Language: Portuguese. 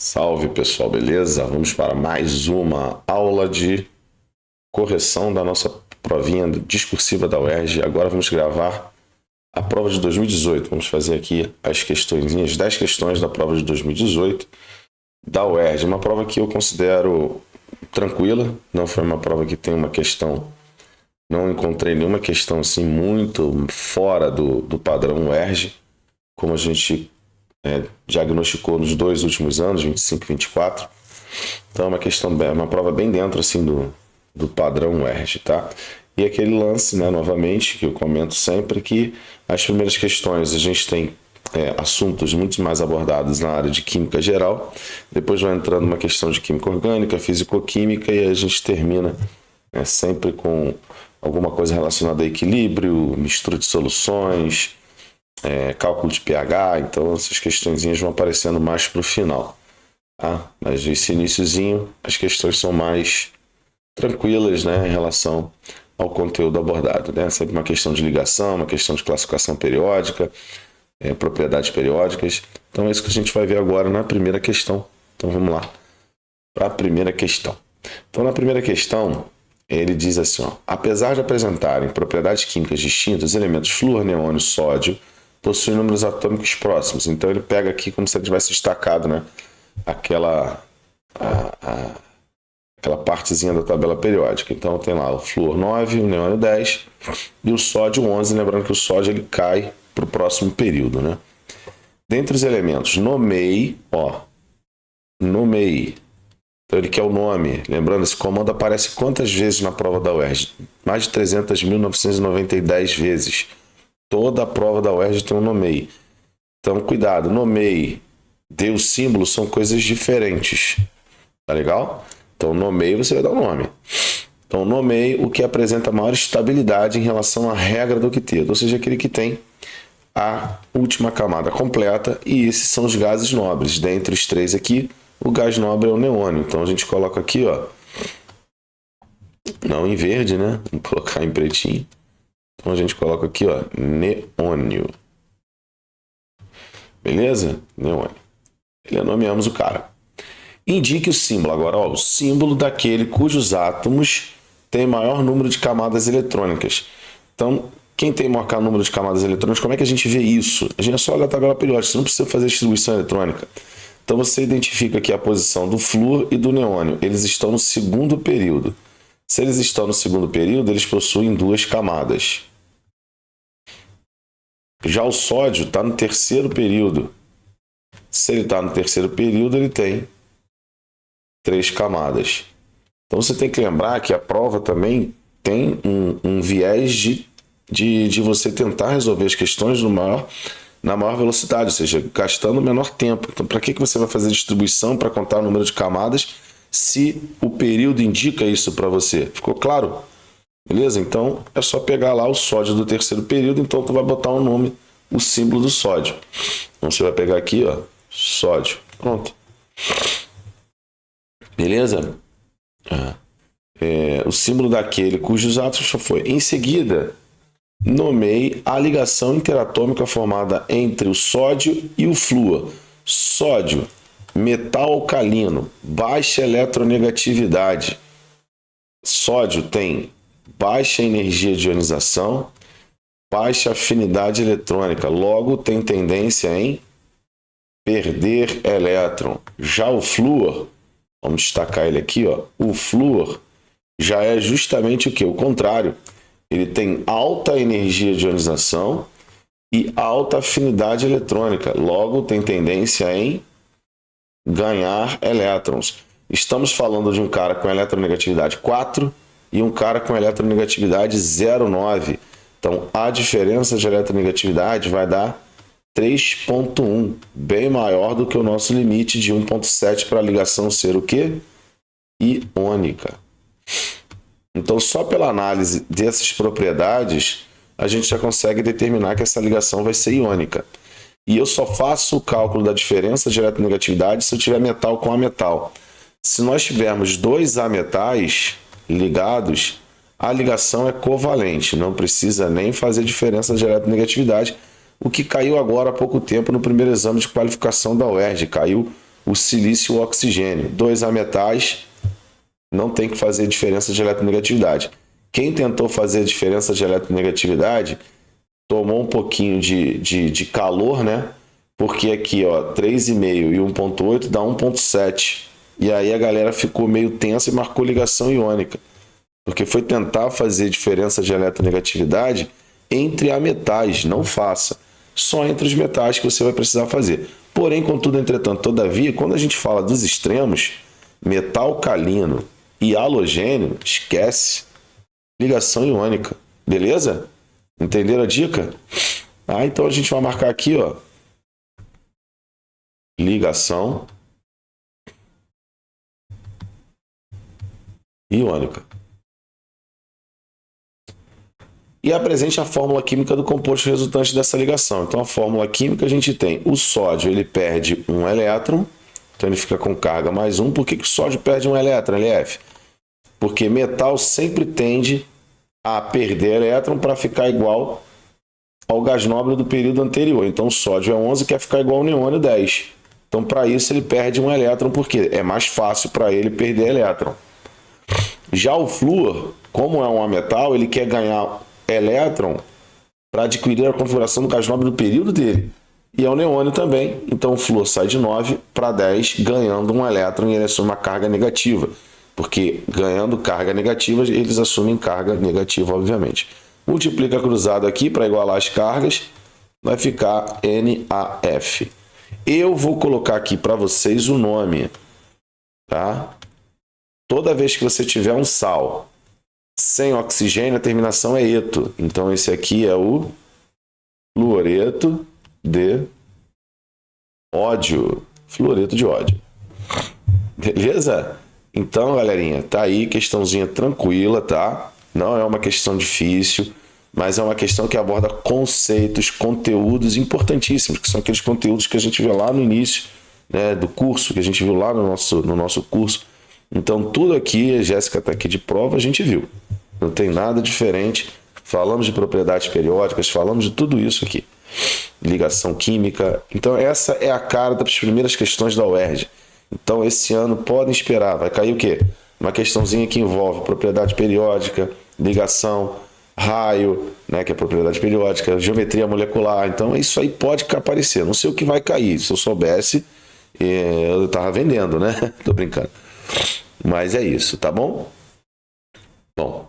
Salve pessoal, beleza? Vamos para mais uma aula de correção da nossa provinha discursiva da UERJ. Agora vamos gravar a prova de 2018. Vamos fazer aqui as questõezinhas, 10 questões da prova de 2018 da UERJ. Uma prova que eu considero tranquila, não foi uma prova que tem uma questão, não encontrei nenhuma questão assim muito fora do padrão UERJ, como a gente diagnosticou nos dois últimos anos, 25 e 24. Então é uma prova bem dentro assim do padrão UERJ, tá? E aquele lance, né, novamente, que eu comento sempre, que as primeiras questões a gente tem assuntos muito mais abordados na área de química geral, depois vai entrando uma questão de química orgânica, físico-química, e a gente termina sempre com alguma coisa relacionada a equilíbrio, mistura de soluções, cálculo de pH. Então essas questõezinhas vão aparecendo mais para o final, tá? Mas esse iniciozinho, as questões são mais tranquilas, né, em relação ao conteúdo abordado, né? Sempre uma questão de ligação, uma questão de classificação periódica, propriedades periódicas. Então é isso que a gente vai ver agora na primeira questão. Então vamos lá para a primeira questão. Então na primeira questão ele diz assim, ó: apesar de apresentarem propriedades químicas distintas, os elementos flúor, neônio, sódio possuem números atômicos próximos. Então ele pega aqui como se ele tivesse destacado, né, aquela partezinha da tabela periódica. Então tem lá o flúor 9, o neônio 10 e o sódio 11, lembrando que o sódio ele cai para o próximo período, né? Dentre os elementos, nomeie. Então ele quer o nome. Lembrando, esse comando aparece quantas vezes na prova da UERJ? Mais de 300.990 vezes. Toda a prova da UERJ tem um nomeie. Então cuidado, nomeie, dê o símbolo, são coisas diferentes. Tá legal? Então nomeie, você vai dar o nome. Então nomeie o que apresenta maior estabilidade em relação à regra do octeto, ou seja, aquele que tem a última camada completa, e esses são os gases nobres. Dentre os três aqui, o gás nobre é o neônio. Então a gente coloca aqui, ó, não em verde, né? Vamos colocar em pretinho. Então a gente coloca aqui, ó, neônio. Beleza? Neônio. Ele nomeamos o cara. Indique o símbolo. Agora, ó, o símbolo daquele cujos átomos têm maior número de camadas eletrônicas. Então, quem tem maior número de camadas eletrônicas, como é que a gente vê isso? A gente é só olhar a tabela periódica, você não precisa fazer distribuição eletrônica. Então você identifica aqui a posição do flúor e do neônio. Eles estão no segundo período. Se eles estão no segundo período, eles possuem duas camadas. Já o sódio está no terceiro período. Se ele está no terceiro período, ele tem 3 camadas. Então você tem que lembrar que a prova também tem um viés de você tentar resolver as questões na maior velocidade, ou seja, gastando o menor tempo. Então, para que você vai fazer distribuição para contar o número de camadas se o período indica isso para você? Ficou claro? Beleza? Então, é só pegar lá o sódio do terceiro período, então tu vai botar o nome, o símbolo do sódio. Então, você vai pegar aqui, ó, sódio. Pronto. Beleza? O símbolo daquele cujos átomos já foi. Em seguida, nomeie a ligação interatômica formada entre o sódio e o flúor. Sódio, metal alcalino, baixa eletronegatividade. Sódio tem baixa energia de ionização, baixa afinidade eletrônica, logo tem tendência em perder elétron. Já o flúor, vamos destacar ele aqui, ó, o flúor já é justamente o que? O contrário. Ele tem alta energia de ionização e alta afinidade eletrônica. Logo, tem tendência em ganhar elétrons. Estamos falando de um cara com eletronegatividade 4 e um cara com eletronegatividade 0,9. Então, a diferença de eletronegatividade vai dar 3,1, bem maior do que o nosso limite de 1,7 para a ligação ser o quê? Iônica. Então, só pela análise dessas propriedades, a gente já consegue determinar que essa ligação vai ser iônica. E eu só faço o cálculo da diferença de eletronegatividade se eu tiver metal com ametal. Se nós tivermos dois ametais ligados, a ligação é covalente, não precisa nem fazer diferença de eletronegatividade, o que caiu agora há pouco tempo no primeiro exame de qualificação da UERJ. Caiu o silício e o oxigênio. 2 ametais não tem que fazer diferença de eletronegatividade. Quem tentou fazer diferença de eletronegatividade tomou um pouquinho de calor, né? Porque aqui, ó, 3,5 e 1,8 dá 1,7. E aí a galera ficou meio tensa e marcou ligação iônica. Porque foi tentar fazer diferença de eletronegatividade entre ametais. Não faça. Só entre os metais que você vai precisar fazer. Porém, contudo, entretanto, todavia, quando a gente fala dos extremos, metal alcalino e halogênio, esquece. Ligação iônica. Beleza? Entenderam a dica? Então a gente vai marcar aqui, ó. Ligação iônica. E apresente a fórmula química do composto resultante dessa ligação. Então, a fórmula química a gente tem o sódio, ele perde um elétron, então ele fica com carga mais 1. Por que o sódio perde um elétron, LF? Porque metal sempre tende a perder elétron para ficar igual ao gás nobre do período anterior. Então, o sódio é 11, quer ficar igual ao neônio 10. Então, para isso, ele perde um elétron, porque é mais fácil para ele perder elétron. Já o flúor, como é um ametal, ele quer ganhar elétron para adquirir a configuração do gás nobre do período dele. E é o neônio também. Então, o flúor sai de 9 para 10, ganhando um elétron e ele assume uma carga negativa. Porque ganhando carga negativa, eles assumem carga negativa, obviamente. Multiplica cruzado aqui para igualar as cargas, vai ficar NaF. Eu vou colocar aqui para vocês o nome, tá? Toda vez que você tiver um sal sem oxigênio, a terminação é eto. Então, esse aqui é o fluoreto de ódio. Fluoreto de ódio. Beleza? Então, galerinha, tá aí, questãozinha tranquila, tá? Não é uma questão difícil, mas é uma questão que aborda conceitos, conteúdos importantíssimos, que são aqueles conteúdos que a gente vê lá no início, né, do curso, que a gente viu lá no nosso curso. Então, tudo aqui, a Jéssica está aqui de prova, a gente viu. Não tem nada diferente. Falamos de propriedades periódicas, falamos de tudo isso aqui. Ligação química. Então, essa é a cara das primeiras questões da UERJ. Então, esse ano podem esperar. Vai cair o quê? Uma questãozinha que envolve propriedade periódica, ligação, raio, né, que é propriedade periódica, geometria molecular. Então, isso aí pode aparecer. Não sei o que vai cair. Se eu soubesse, eu estava vendendo, né? Tô brincando. Mas é isso, tá bom? Bom,